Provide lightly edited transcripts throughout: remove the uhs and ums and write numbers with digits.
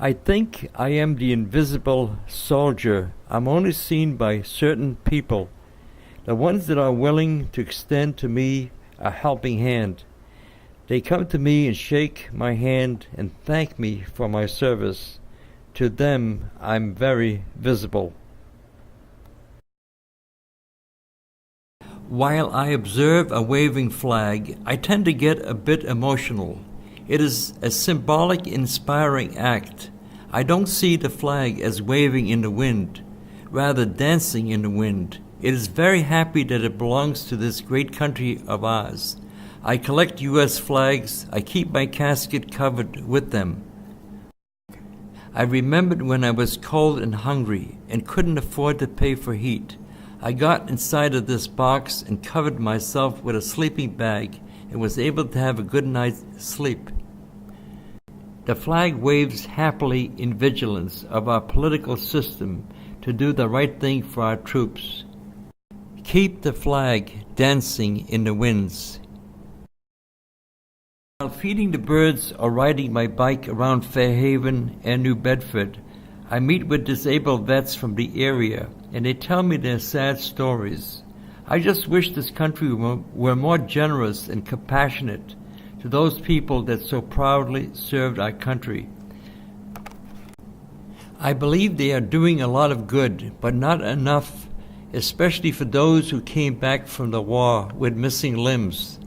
I think I am the invisible soldier. I'm only seen by certain people, the ones that are willing to extend to me a helping hand. They come to me and shake my hand and thank me for my service. To them, I'm very visible. While I observe a waving flag, I tend to get a bit emotional. It is a symbolic, inspiring act. I don't see the flag as waving in the wind, rather dancing in the wind. It is very happy that it belongs to this great country of ours. I collect U.S. flags. I keep my casket covered with them. I remembered when I was cold and hungry and couldn't afford to pay for heat. I got inside of this box and covered myself with a sleeping bag and was able to have a good night's sleep. The flag waves happily in vigilance of our political system to do the right thing for our troops. Keep the flag dancing in the winds. While feeding the birds or riding my bike around Fairhaven and New Bedford, I meet with disabled vets from the area, and they tell me their sad stories. I just wish this country were more generous and compassionate to those people that so proudly served our country. I believe they are doing a lot of good, but not enough, especially for those who came back from the war with missing limbs.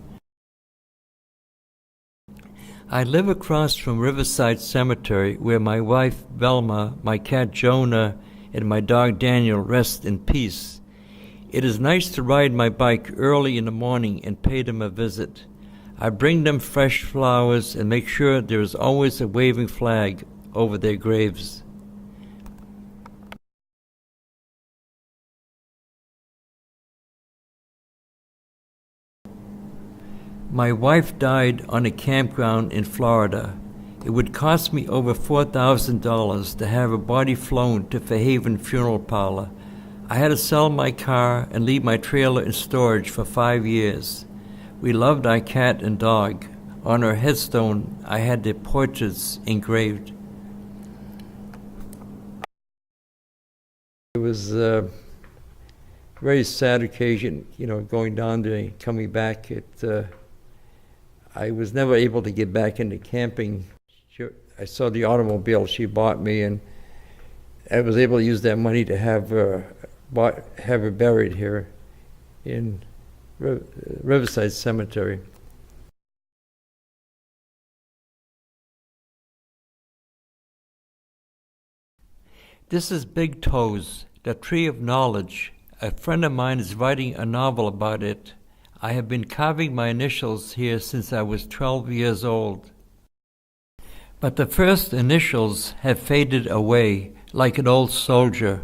I live across from Riverside Cemetery, where my wife Velma, my cat Jonah, and my dog Daniel rest in peace. It is nice to ride my bike early in the morning and pay them a visit. I bring them fresh flowers and make sure there is always a waving flag over their graves. My wife died on a campground in Florida. It would cost me over $4,000 to have her body flown to Fairhaven Funeral Parlor. I had to sell my car and leave my trailer in storage for 5 years. We loved our cat and dog. On her headstone, I had their portraits engraved. It was a very sad occasion, going down there and coming back. I was never able to get back into camping. I saw the automobile she bought me, and I was able to use that money to have her buried here in Riverside Cemetery. This is Big Toes, the tree of knowledge. A friend of mine is writing a novel about it. I have been carving my initials here since I was 12 years old. But the first initials have faded away like an old soldier.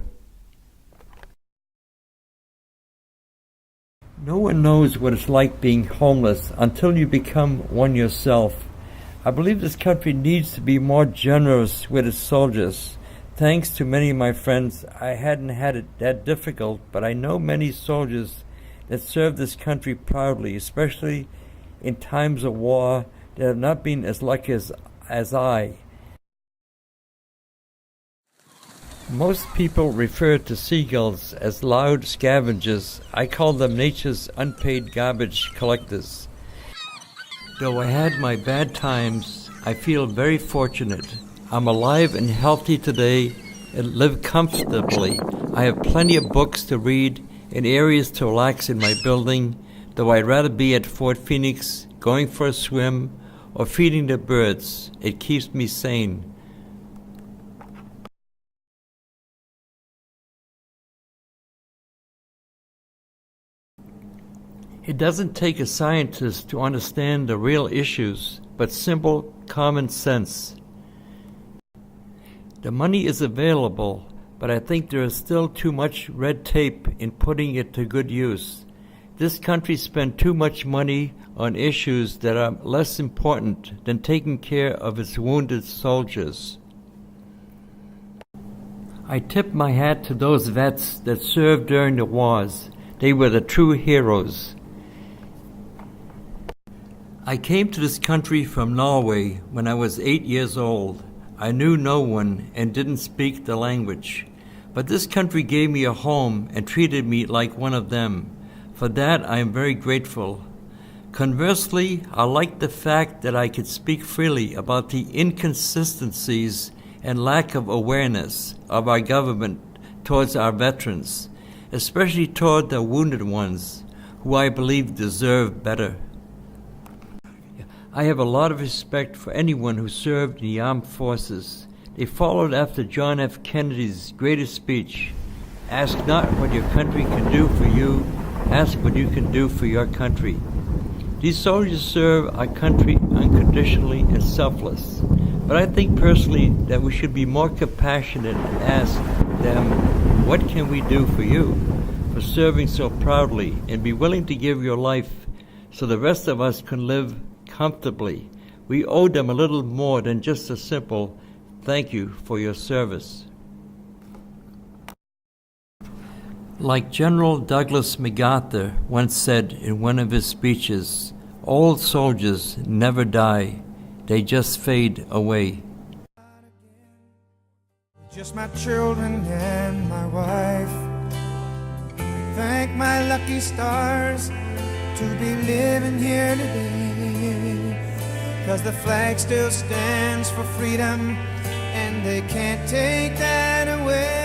No one knows what it's like being homeless until you become one yourself. I believe this country needs to be more generous with its soldiers. Thanks to many of my friends, I hadn't had it that difficult, but I know many soldiers that serve this country proudly, especially in times of war, that have not been as lucky as I. Most people refer to seagulls as loud scavengers. I call them nature's unpaid garbage collectors. Though I had my bad times, I feel very fortunate. I'm alive and healthy today and live comfortably. I have plenty of books to read and areas to relax in my building, though I'd rather be at Fort Phoenix, going for a swim, or feeding the birds. It keeps me sane. It doesn't take a scientist to understand the real issues, but simple common sense. The money is available, but I think there is still too much red tape in putting it to good use. This country spends too much money on issues that are less important than taking care of its wounded soldiers. I tip my hat to those vets that served during the wars. They were the true heroes. I came to this country from Norway when I was 8 years old. I knew no one and didn't speak the language. But this country gave me a home and treated me like one of them. For that I am very grateful. Conversely, I like the fact that I could speak freely about the inconsistencies and lack of awareness of our government towards our veterans, especially toward the wounded ones, who I believe deserve better. I have a lot of respect for anyone who served in the armed forces. They followed after John F. Kennedy's greatest speech, "Ask not what your country can do for you, ask what you can do for your country." These soldiers serve our country unconditionally and selfless, but I think personally that we should be more compassionate and ask them, "What can we do for you for serving so proudly, and be willing to give your life so the rest of us can live comfortably?" We owe them a little more than just a simple "Thank you for your service." Like General Douglas MacArthur once said in one of his speeches, "Old soldiers never die, they just fade away." Just my children and my wife. Thank my lucky stars to be living here today. 'Cause the flag still stands for freedom, and they can't take that away.